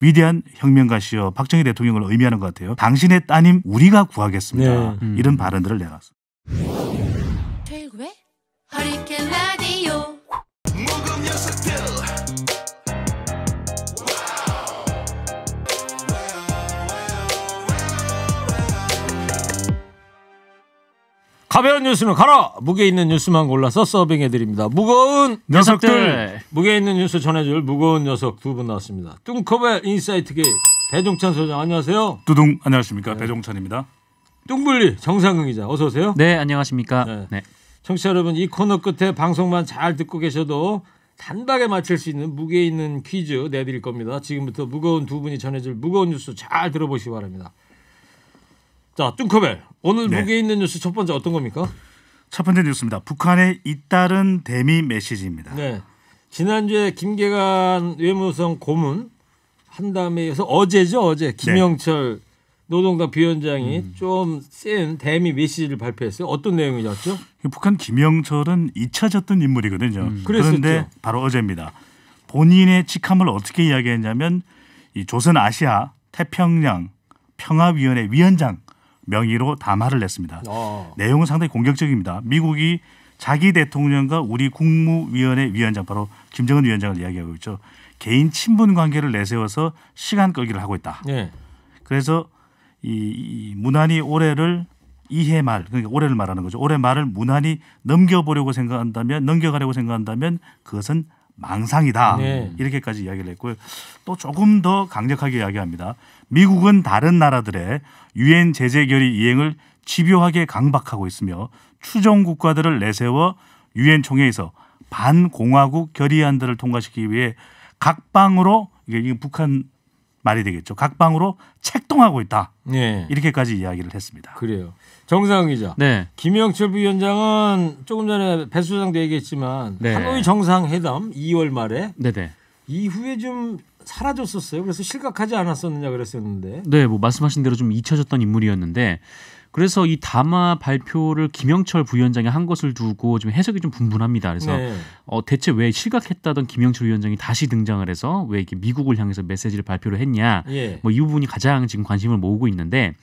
위대한 혁명가시여 박정희 대통령을 의미하는 것 같아요. 당신의 따님 우리가 구하겠습니다. 이런 발언들을 내놨습니다. 최고의 허리케인 라디오. 가벼운 뉴스는 가라! 무게 있는 뉴스만 골라서 서빙해드립니다. 무거운 녀석들! 무게 있는 뉴스 전해줄 무거운 녀석 두 분 나왔습니다. 뚱커벨 인사이트계 배종찬 소장 안녕하세요. 두둥 안녕하십니까. 배종찬입니다. 뚱블리 정상근 기자 어서 오세요. 네 안녕하십니까. 네. 청취자 여러분 이 코너 끝에 방송만 잘 듣고 계셔도 단박에 맞힐 수 있는 무게 있는 퀴즈 내드릴 겁니다. 지금부터 무거운 두 분이 전해줄 무거운 뉴스 잘 들어보시기 바랍니다. 자, 뚱커벨 오늘 무게 있는 뉴스 첫 번째 어떤 겁니까? 첫 번째 뉴스입니다. 북한의 잇따른 대미 메시지입니다. 네, 지난주에 김계관 외무성 고문 한 다음에 어제 김영철 노동당 비원장이 좀 센 대미 메시지를 발표했어요. 어떤 내용이었죠? 북한 김영철은 잊혀졌던 인물이거든요. 그랬었죠. 그런데 바로 어제입니다. 본인의 직함을 어떻게 이야기했냐면 이 조선 아시아 태평양 평화위원회 위원장 명의로 담화를 냈습니다. 내용은 상당히 공격적입니다. 미국이 자기 대통령과 우리 국무위원회 위원장 바로 김정은 위원장을 이야기하고 있죠. 개인 친분 관계를 내세워서 시간 끌기를 하고 있다. 네. 그래서 이 무난히 올해를 이해 말 그러니까 올해를 말하는 거죠. 올해 말을 무난히 넘겨가려고 생각한다면 그것은 망상이다. 네. 이렇게까지 이야기를 했고요. 또 조금 더 강력하게 이야기합니다. 미국은 다른 나라들의 유엔 제재 결의 이행을 집요하게 강박하고 있으며 추종 국가들을 내세워 유엔 총회에서 반공화국 결의안들을 통과시키기 위해 각방으로 이게 북한 말이 되겠죠. 각방으로 책동하고 있다. 네. 이렇게까지 이야기를 했습니다. 그래요. 정상훈 기자. 네. 김영철 부위원장은 조금 전에 배 소장도 얘기했지만 네. 하노이 정상회담 2월 말에 네네. 이후에 좀 사라졌었어요. 그래서 실각하지 않았었느냐 그랬었는데. 네, 뭐 말씀하신 대로 좀 잊혀졌던 인물이었는데 그래서 이 담화 발표를 김영철 부위원장이 한 것을 두고 좀 해석이 좀 분분합니다. 그래서 네. 대체 왜 실각했다던 김영철 위원장이 다시 등장을 해서 왜 이렇게 미국을 향해서 메시지를 발표를 했냐? 예. 뭐 이 부분이 가장 지금 관심을 모으고 있는데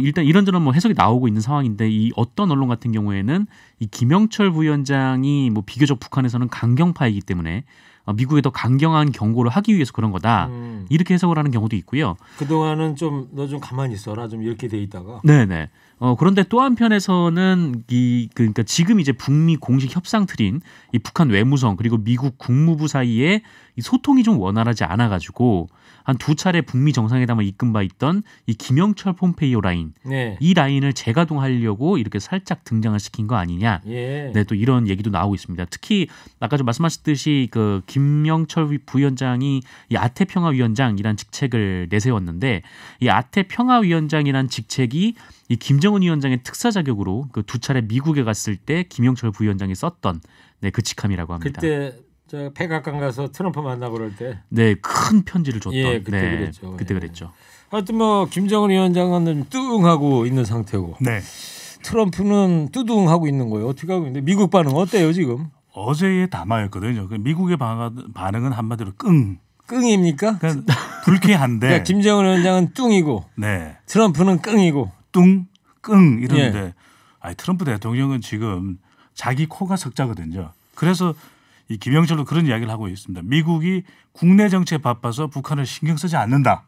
일단 이런저런 뭐 해석이 나오고 있는 상황인데 이 어떤 언론 같은 경우에는 이 김영철 부위원장이 뭐 비교적 북한에서는 강경파이기 때문에 미국에 더 강경한 경고를 하기 위해서 그런 거다. 이렇게 해석을 하는 경우도 있고요. 그동안은 좀 너 좀 가만히 있어라 좀 이렇게 돼 있다가. 네네. 그런데 또 한편에서는 그러니까 지금 이제 북미 공식 협상 틀인 이 북한 외무성 그리고 미국 국무부 사이에 이 소통이 좀 원활하지 않아가지고 한 두 차례 북미 정상회담을 이끈 바 있던 이 김영철 폼페이오 라인 네. 이 라인을 재가동하려고 이렇게 살짝 등장을 시킨 거 아니냐. 예. 네, 또 이런 얘기도 나오고 있습니다. 특히 아까 좀 말씀하셨듯이 그 김영철 부위원장이 이 아태평화위원장이란 직책을 내세웠는데 이 아태평화위원장이란 직책이 이 김정은 위원장의 특사 자격으로 그 두 차례 미국에 갔을 때 김영철 부위원장이 썼던 그 직함이라고 합니다. 그때 저 백악관 가서 트럼프 만나고 그럴 때. 네, 큰 편지를 줬던. 예, 그때 그랬죠. 그때 예. 그랬죠. 하여튼 뭐 김정은 위원장은 뚱하고 있는 상태고. 네. 트럼프는 뚜둥하고 있는 거예요. 어떻게 하고 있는데 미국 반응 어때요 지금? 어제의 담화였거든요. 미국의 반응은 한마디로 끙입니까? 그러니까 불쾌한데. 그러니까 김정은 위원장은 뚱이고, 네. 트럼프는 끙이고. 끙 이러는데 예. 아니, 트럼프 대통령은 지금 자기 코가 석자거든요. 그래서 이 김영철도 그런 이야기를 하고 있습니다. 미국이 국내 정치에 바빠서 북한을 신경 쓰지 않는다.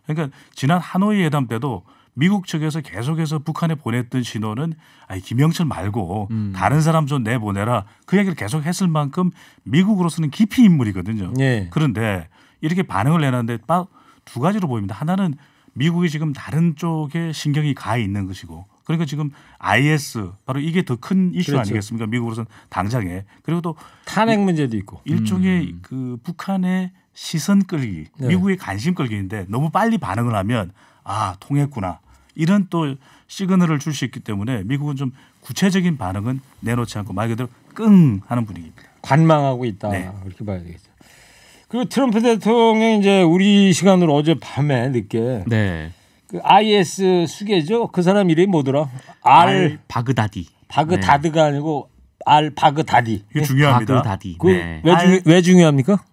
그러니까 지난 하노이 회담 때도 미국 측에서 계속해서 북한에 보냈던 신호는 아니, 김영철 말고 다른 사람 좀 내보내라. 그 얘기를 계속 했을 만큼 미국으로서는 깊이 인물이거든요. 예. 그런데 이렇게 반응을 내놨는데 두 가지로 보입니다. 하나는 미국이 지금 다른 쪽에 신경이 가 있는 것이고 그러니까 지금 IS 바로 이게 더 큰 이슈 그렇죠. 아니겠습니까? 미국으로서는 당장에. 그리고 또 탄핵 문제도 있고. 일종의 그 북한의 시선 끌기, 네. 미국의 관심 끌기인데 너무 빨리 반응을 하면 아 통했구나. 이런 또 시그널을 줄 수 있기 때문에 미국은 좀 구체적인 반응은 내놓지 않고 말 그대로 끙 하는 분위기입니다. 관망하고 있다. 네. 그렇게 봐야 되겠죠. 그리고 트럼프 대통령이 이제 우리 시간으로 어제 밤에 늦게 네. 그 IS 수계죠. 그 사람 이름이 뭐더라? 바그다디. 바그다드가 아니고 알 바그다디. 이게 중요합니다. 바그다디. 그 네. 왜 중요합니까?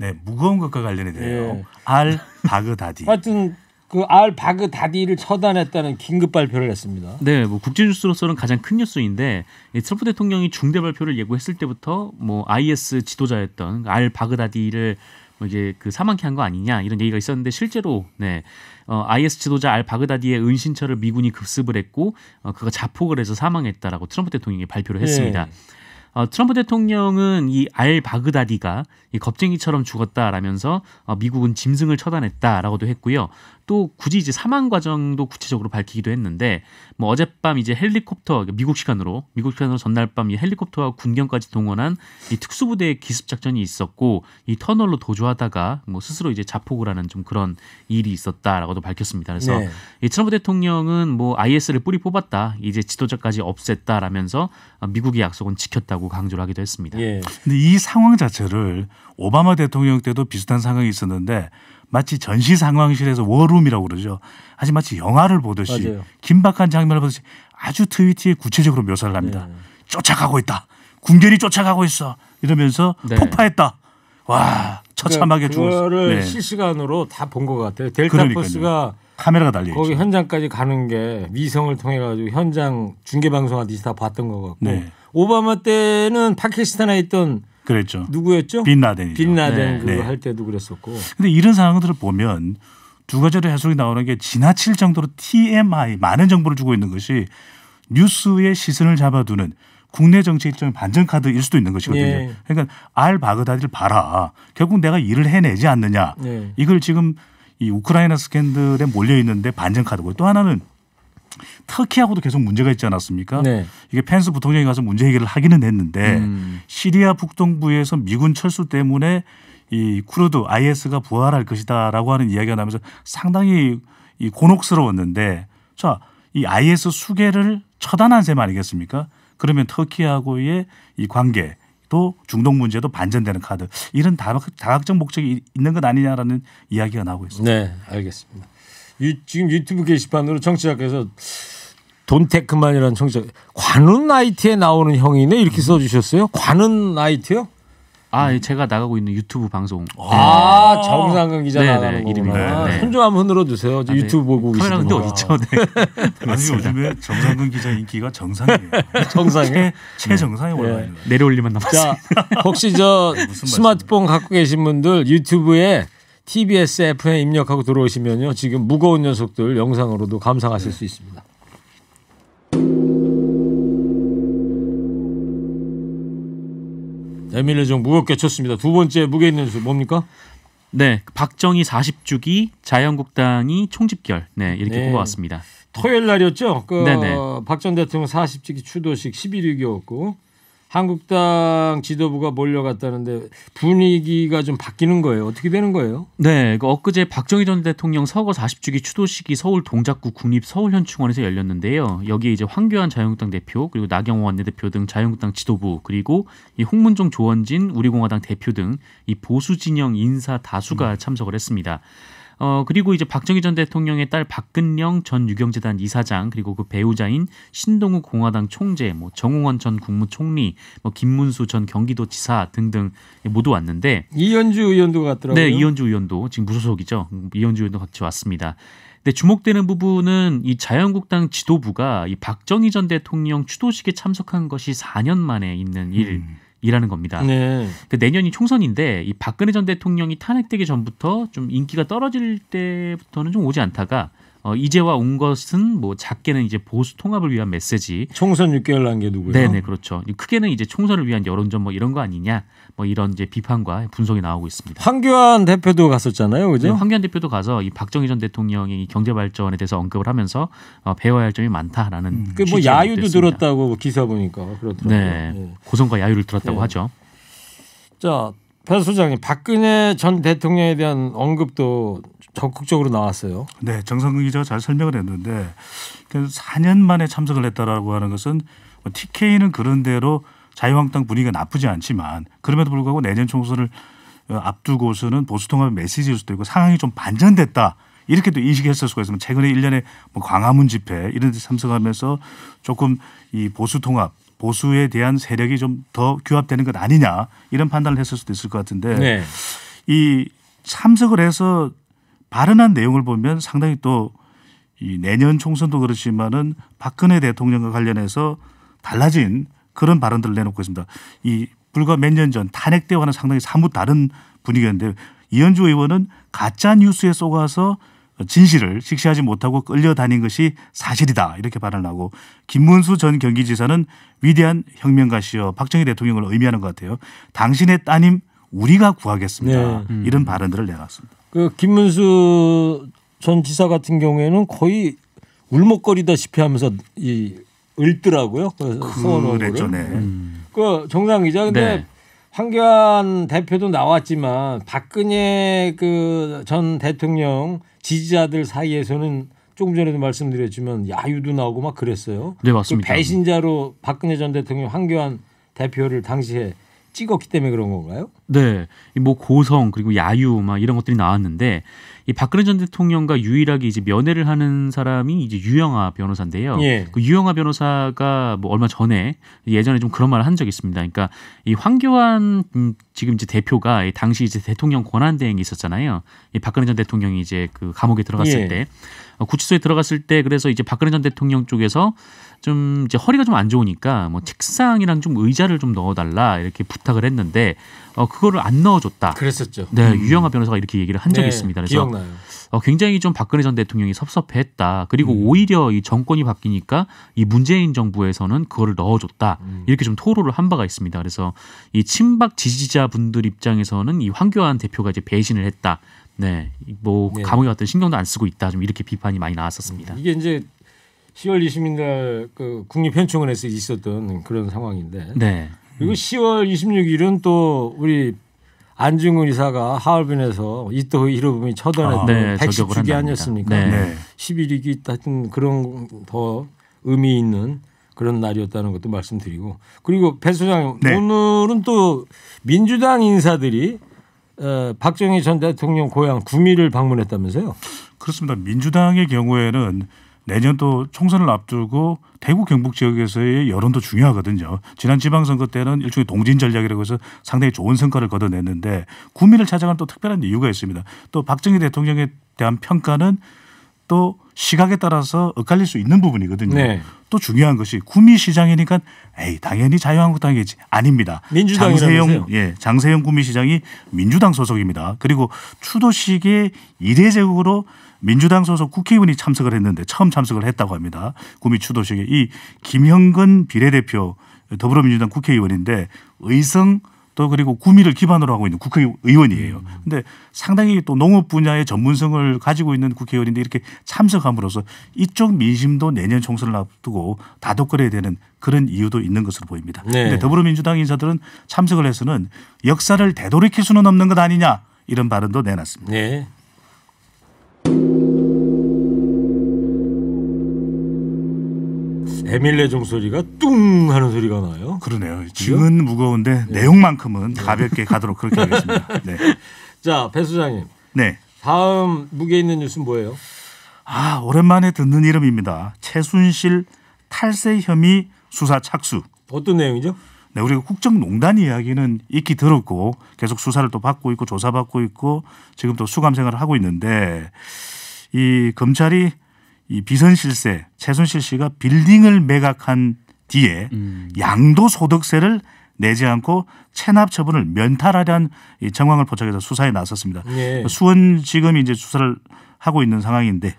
네, 무거운 것과 관련이 돼요. 예. 알 바그다디. 하여튼 그 알 바그다디를 처단했다는 긴급 발표를 했습니다. 네, 뭐 국제 뉴스로서는 가장 큰 뉴스인데 이 트럼프 대통령이 중대 발표를 예고했을 때부터 뭐 IS 지도자였던 알 바그다디를 뭐 이제 그 사망케 한 거 아니냐 이런 얘기가 있었는데 실제로 네, IS 지도자 알 바그다디의 은신처를 미군이 급습을 했고 그가 자폭을 해서 사망했다라고 트럼프 대통령이 발표를 했습니다. 네. 트럼프 대통령은 이 알 바그다디가 이 겁쟁이처럼 죽었다라면서 미국은 짐승을 처단했다라고도 했고요. 또 굳이 이제 사망 과정도 구체적으로 밝히기도 했는데 뭐 어젯밤 이제 헬리콥터 미국 시간으로 전날 밤 이 헬리콥터와 군경까지 동원한 이 특수부대의 기습 작전이 있었고 이 터널로 도주하다가 뭐 스스로 이제 자폭을 하는 좀 그런 일이 있었다라고도 밝혔습니다. 그래서 네. 이 트럼프 대통령은 뭐 IS를 뿌리 뽑았다 이제 지도자까지 없앴다라면서 미국의 약속은 지켰다고 강조를 하기도 했습니다. 예. 근데 이 상황 자체를 오바마 대통령 때도 비슷한 상황이 있었는데 마치 전시 상황실에서 워룸이라고 그러죠. 아주 마치 영화를 보듯이 맞아요. 긴박한 장면을 보듯이 아주 트위트에 구체적으로 묘사를 합니다. 네. 쫓아가고 있다. 군견이 쫓아가고 있어. 이러면서 네. 폭파했다. 와 처참하게 죽었어. 그거를 네. 실시간으로 다 본 것 같아요. 델타 그러니까요. 포스가 카메라가 달려 있죠. 거기 현장까지 가는 게 위성을 통해 가지고 현장 중계 방송하듯이 다 봤던 것 같고 네. 오바마 때는 파키스탄에 있던 그랬죠. 누구였죠? 빈 라덴이죠. 빈 라덴 네. 그거 네. 할 때도 그랬었고. 근데 이런 상황들을 보면 두 가지로 해석이 나오는 게 지나칠 정도로 TMI 많은 정보를 주고 있는 것이 뉴스의 시선을 잡아두는 국내 정치 일종의 반전 카드일 수도 있는 것이거든요. 예. 그러니까 알 바그다디를 봐라. 결국 내가 일을 해내지 않느냐. 예. 이걸 지금 이 우크라이나 스캔들에 몰려 있는데 반전 카드고 또 하나는 터키하고도 계속 문제가 있지 않았습니까? 네. 이게 펜스 부통령이 가서 문제 해결을 하기는 했는데 시리아 북동부에서 미군 철수 때문에 이 쿠르드 IS가 부활할 것이다라고 하는 이야기가 나면서 상당히 이 곤혹스러웠는데 자, 이 IS 수계를 처단한 셈 아니겠습니까? 그러면 터키하고의 이 관계 또 중동 문제도 반전되는 카드 이런 다각적 목적이 있는 것 아니냐라는 이야기가 나오고 있습니다. 네, 알겠습니다. 지금 유튜브 게시판으로 청취자께서 돈테크만이라는 청취자 관훈 나이트에 나오는 형이네 이렇게 써주셨어요. 관훈 나이트요? 제가 나가고 있는 유튜브 방송. 아 정상근 기자 네, 나가는 네, 거구나. 이름입니다. 네. 손 좀 한번 흔들어 주세요. 네. 유튜브 보고 카메라 근데 어디 계시구나. 있죠? 네. 아니 요즘에 정상근 기자 인기가 정상이에요. 정상이요? 최정상에 올라 네. 있는 거예요. 내려올리만 남았어요. 자, 혹시 저 스마트폰 갖고 계신 분들 유튜브에 TBS FM에 입력하고 들어오시면요. 지금 무거운 녀석들 영상으로도 감상하실 수 있습니다. 에밀리 좀 무겁게 쳤습니다. 두 번째 무게 있는 수 뭡니까? 네, 박정희 40주기 자유한국당이 총집결. 네, 이렇게 네. 뽑아왔습니다. 토요일 날이었죠. 네네. 박 전 대통령 40주기 추도식 11.6이었고 한국당 지도부가 몰려갔다는데 분위기가 좀 바뀌는 거예요. 어떻게 되는 거예요? 네, 엊그제 박정희 전 대통령 서거 40주기 추도식이 서울 동작구 국립 서울현충원에서 열렸는데요. 여기에 이제 황교안 자유한국당 대표 그리고 나경원 원내대표 등 자유한국당 지도부 그리고 이 홍문종 조원진 우리공화당 대표 등 이 보수 진영 인사 다수가 참석을 했습니다. 그리고 이제 박정희 전 대통령의 딸 박근령 전 유경재단 이사장 그리고 그 배우자인 신동욱 공화당 총재, 뭐 정홍원 전 국무총리, 뭐 김문수 전 경기도지사 등등 모두 왔는데 이현주 의원도 갔더라고요. 네, 이현주 의원도 지금 무소속이죠. 이현주 의원도 같이 왔습니다. 근데 주목되는 부분은 이 자유한국당 지도부가 이 박정희 전 대통령 추도식에 참석한 것이 4년 만에 있는 일이라는 겁니다. 네. 그 내년이 총선인데 이 박근혜 전 대통령이 탄핵되기 전부터 좀 인기가 떨어질 때부터는 좀 오지 않다가 이제와 온 것은 뭐 작게는 이제 보수 통합을 위한 메시지. 총선 6개월 난 게 누구예요? 네네 그렇죠. 크게는 이제 총선을 위한 여론전 뭐 이런 거 아니냐 뭐 이런 이제 비판과 분석이 나오고 있습니다. 황교안 대표도 갔었잖아요, 그죠? 네, 황교안 대표도 가서 이 박정희 전 대통령의 이 경제 발전에 대해서 언급을 하면서 배워야 할 점이 많다라는. 그 뭐 취지의 야유도 얘기도 했습니다. 들었다고 기사 보니까 그렇더라고요. 네, 네. 고성과 야유를 들었다고 네. 하죠. 자, 배 소장님, 박근혜 전 대통령에 대한 언급도 적극적으로 나왔어요. 네, 정상근 기자가 잘 설명을 했는데 4년 만에 참석을 했다라고 하는 것은 TK는 그런 대로 자유한국당 분위기가 나쁘지 않지만 그럼에도 불구하고 내년 총선을 앞두고서는 보수통합의 메시지일 수도 있고 상황이 좀 반전됐다. 이렇게도 인식했을 수가 있으면 최근에 1년에 뭐 광화문 집회 이런 데 참석하면서 조금 이 보수통합 보수에 대한 세력이 좀 더 규합되는 것 아니냐 이런 판단을 했을 수도 있을 것 같은데 네. 이 참석을 해서 발언한 내용을 보면 상당히 또 이 내년 총선도 그렇지만은 박근혜 대통령과 관련해서 달라진 그런 발언들을 내놓고 있습니다. 이 불과 몇 년 전 탄핵 때와는 상당히 사뭇 다른 분위기였는데 이현주 의원은 가짜 뉴스에 속아서 진실을 직시하지 못하고 끌려다닌 것이 사실이다 이렇게 발언하고 김문수 전 경기지사는 위대한 혁명가시여 박정희 대통령을 의미하는 것 같아요. 당신의 따님 우리가 구하겠습니다. 네. 이런 발언들을 내놨습니다. 그 김문수 전 지사 같은 경우에는 거의 울먹거리다시피 하면서 읊더라고요. 그랬죠. 네. 그 정상 기자 근데 네. 황교안 대표도 나왔지만 박근혜 그 전 대통령 지지자들 사이에서는 조금 전에도 말씀드렸지만 야유도 나오고 막 그랬어요. 네, 맞습니다. 그 배신자로 박근혜 전 대통령 황교안 대표를 당시에 찍었기 때문에 그런 건가요? 네, 뭐 고성 그리고 야유 막 이런 것들이 나왔는데 이 박근혜 전 대통령과 유일하게 이제 면회를 하는 사람이 이제 유영하 변호사인데요. 예. 그 유영하 변호사가 뭐 얼마 전에 예전에 좀 그런 말을 한 적이 있습니다. 그러니까 이 황교안 지금 이제 대표가 당시 이제 대통령 권한 대행이 있었잖아요. 이 박근혜 전 대통령이 이제 그 감옥에 들어갔을 예. 때 구치소에 들어갔을 때 그래서 이제 박근혜 전 대통령 쪽에서 좀 이제 허리가 좀 안 좋으니까 뭐 책상이랑 좀 의자를 좀 넣어달라 이렇게 부탁을 했는데 그거를 안 넣어줬다. 그랬었죠. 네, 유영하 변호사가 이렇게 얘기를 한 적이 네, 있습니다. 그래서 기억나요. 굉장히 좀 박근혜 전 대통령이 섭섭해했다. 그리고 오히려 이 정권이 바뀌니까 이 문재인 정부에서는 그거를 넣어줬다. 이렇게 좀 토로를 한 바가 있습니다. 그래서 이 친박 지지자분들 입장에서는 이 황교안 대표가 이제 배신을 했다. 네, 뭐 네. 감옥에 갔더니 신경도 안 쓰고 있다. 좀 이렇게 비판이 많이 나왔었습니다. 이게 이제 10월 20일 날그 국립현충원에서 있었던 그런 상황인데 네, 그리고 10월 26일은 또 우리 안중근 의사가 하얼빈에서 이토 히로부미 처단했던 네, 110주기 저격을 한답니다. 아니었습니까? 네. 네. 11일이 하여튼 그런 더 의미 있는 그런 날이었다는 것도 말씀드리고 그리고 배 소장님 네. 오늘은 또 민주당 인사들이 박정희 전 대통령 고향 구미를 방문했다면서요? 그렇습니다. 민주당의 경우에는 내년 또 총선을 앞두고 대구 경북 지역에서의 여론도 중요하거든요. 지난 지방선거 때는 일종의 동진 전략이라고 해서 상당히 좋은 성과를 거둬냈는데 구미를 찾아가는 또 특별한 이유가 있습니다. 또 박정희 대통령에 대한 평가는 또 시각에 따라서 엇갈릴 수 있는 부분이거든요. 네. 또 중요한 것이 구미시장이니까 에이 당연히 자유한국당이지 아닙니다. 민주당이라면서요? 장세영 구미시장이 민주당 소속입니다. 그리고 추도식에 이례적으로 민주당 소속 국회의원이 참석을 했는데 처음 참석을 했다고 합니다. 구미 추도식에 이 김형근 비례대표 더불어민주당 국회의원인데 의성 또 그리고 구미를 기반으로 하고 있는 국회의원이에요. 그런데 상당히 또 농업 분야의 전문성을 가지고 있는 국회의원인데 이렇게 참석함으로써 이쪽 민심도 내년 총선을 앞두고 다독거려야 되는 그런 이유도 있는 것으로 보입니다. 그런데 네. 더불어민주당 인사들은 참석을 해서는 역사를 되돌이킬 수는 없는 것 아니냐 이런 발언도 내놨습니다. 네. 에밀레 종소리가 뚱 하는 소리가 나요. 그러네요. 지금은 무거운데 내용만큼은 가볍게 가도록 그렇게 하겠습니다. 네. 자, 배 소장님. 네. 다음 무게 있는 뉴스는 뭐예요? 아, 오랜만에 듣는 이름입니다. 최순실 탈세 혐의 수사 착수. 어떤 내용이죠? 네, 우리가 국정농단 이야기는 익히 들었고 계속 수사를 또 받고 있고 조사받고 있고 지금 또 수감 생활을 하고 있는데 이 검찰이 이 비선실세 최순실 씨가 빌딩을 매각한 뒤에 양도소득세를 내지 않고 체납 처분을 면탈하려는 이 정황을 포착해서 수사에 나섰습니다. 네. 수원지검이 이제 수사를 하고 있는 상황인데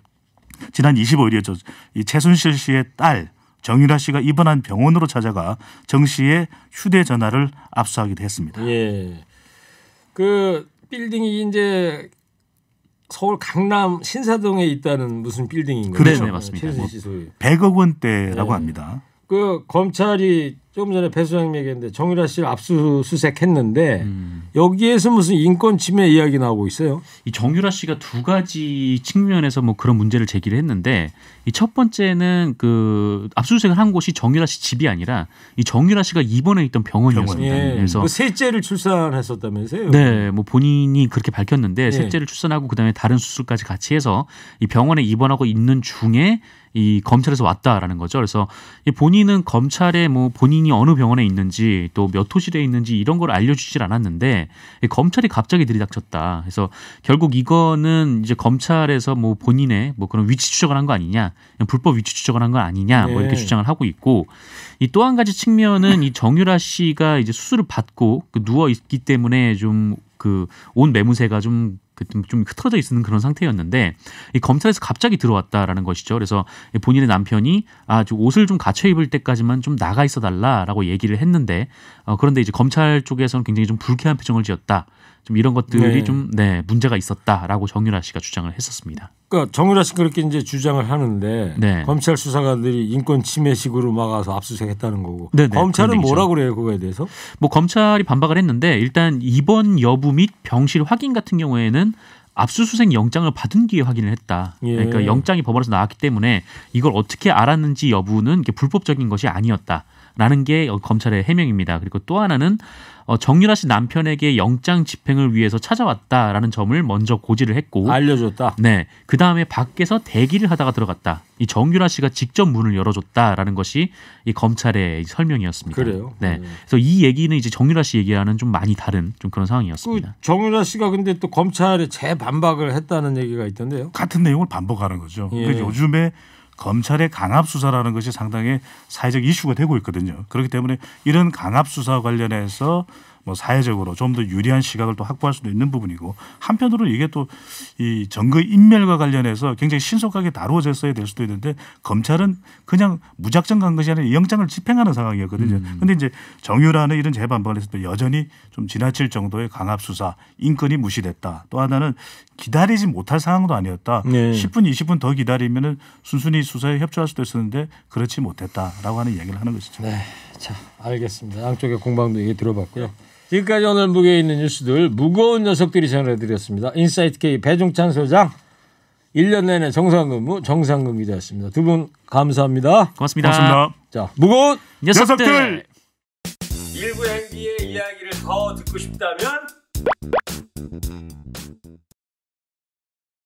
지난 25일이었죠. 이 최순실 씨의 딸 정유라 씨가 입원한 병원으로 찾아가 정 씨의 휴대전화를 압수하기도 했습니다. 예. 그 빌딩이 이제 서울 강남 신사동에 있다는 무슨 빌딩인 거죠? 그렇죠. 네, 맞습니다. 최순실 씨 소유. 100억 원대라고 네. 합니다. 그 검찰이 조금 전에 배 소장님 얘기했는데 정유라 씨를 압수수색했는데 여기에서 무슨 인권 침해 이야기 나오고 있어요. 이 정유라 씨가 두 가지 측면에서 뭐 그런 문제를 제기를 했는데 이 첫 번째는 그 압수수색을 한 곳이 정유라 씨 집이 아니라 이 정유라 씨가 입원해 있던 병원이었습니다. 예. 그래서 그 셋째를 출산했었다면서요? 네, 뭐 본인이 그렇게 밝혔는데 예. 셋째를 출산하고 그다음에 다른 수술까지 같이 해서 이 병원에 입원하고 있는 중에 이 검찰에서 왔다라는 거죠. 그래서 이 본인은 검찰에 뭐 본인이 본인이 어느 병원에 있는지 또 몇 호실에 있는지 이런 걸 알려주질 않았는데 검찰이 갑자기 들이닥쳤다. 그래서 결국 이거는 이제 검찰에서 뭐 본인의 뭐 그런 위치 추적을 한 거 아니냐, 불법 위치 추적을 한 거 아니냐, 뭐 이렇게 주장을 하고 있고, 이 또 한 가지 측면은 이 정유라 씨가 이제 수술을 받고 누워 있기 때문에 좀 그 온 매무새가 좀 흐트러져 있는 그런 상태였는데 이 검찰에서 갑자기 들어왔다라는 것이죠. 그래서 본인의 남편이 좀 옷을 좀 갖춰 입을 때까지만 좀 나가 있어 달라라고 얘기를 했는데 그런데 이제 검찰 쪽에서는 굉장히 좀 불쾌한 표정을 지었다. 좀 이런 것들이 좀 문제가 있었다라고 정유라 씨가 주장을 했었습니다. 그러니까 정유라 씨가 그렇게 이제 주장을 하는데 검찰 수사관들이 인권 침해식으로 막아서 압수수색했다는 거고 검찰은 뭐라고 그래요 그거에 대해서? 뭐 검찰이 반박을 했는데 일단 입원 여부 및 병실 확인 같은 경우에는 압수수색 영장을 받은 뒤에 확인을 했다. 그러니까 영장이 법원에서 나왔기 때문에 이걸 어떻게 알았는지 여부는 이게 불법적인 것이 아니었다라는 게 검찰의 해명입니다. 그리고 또 하나는 정유라 씨 남편에게 영장 집행을 위해서 찾아왔다라는 점을 먼저 고지를 했고 알려줬다. 네, 그 다음에 밖에서 대기를 하다가 들어갔다. 이 정유라 씨가 직접 문을 열어줬다라는 것이 이 검찰의 설명이었습니다. 그래요. 네, 그래서 이 얘기는 이제 정유라 씨 얘기와는 좀 많이 다른 좀 그런 상황이었습니다. 정유라 씨가 근데 또 검찰에 재반박을 했다는 얘기가 있던데요. 같은 내용을 반복하는 거죠. 그러니까 요즘에 검찰의 강압 수사라는 것이 상당히 사회적 이슈가 되고 있거든요. 그렇기 때문에 이런 강압 수사 관련해서 뭐 사회적으로 좀 더 유리한 시각을 또 확보할 수도 있는 부분이고, 한편으로는 이게 또 이 증거 인멸과 관련해서 굉장히 신속하게 다루어졌어야 될 수도 있는데 검찰은 그냥 무작정 간 것이 아니라 영장을 집행하는 상황이었거든요. 그런데 이제 정유라는 이런 재반박을 했을 때 여전히 좀 지나칠 정도의 강압 수사, 인권이 무시됐다. 또 하나는 기다리지 못할 상황도 아니었다. 10분, 20분 더 기다리면은 순순히 수사에 협조할 수도 있었는데 그렇지 못했다라고 하는 이야기를 하는 것이죠. 네, 자 알겠습니다. 양쪽의 공방도 얘기 들어봤고요. 지금까지 오늘 무게에 있는 뉴스들 무거운 녀석들이 전해드렸습니다. 인사이트 K 배종찬 소장, 1년 내내 정상근무 정상근 기자였습니다. 두 분 감사합니다. 고맙습니다. 고맙습니다. 자, 무거운 녀석들. 일부 행기의 이야기를 더 듣고 싶다면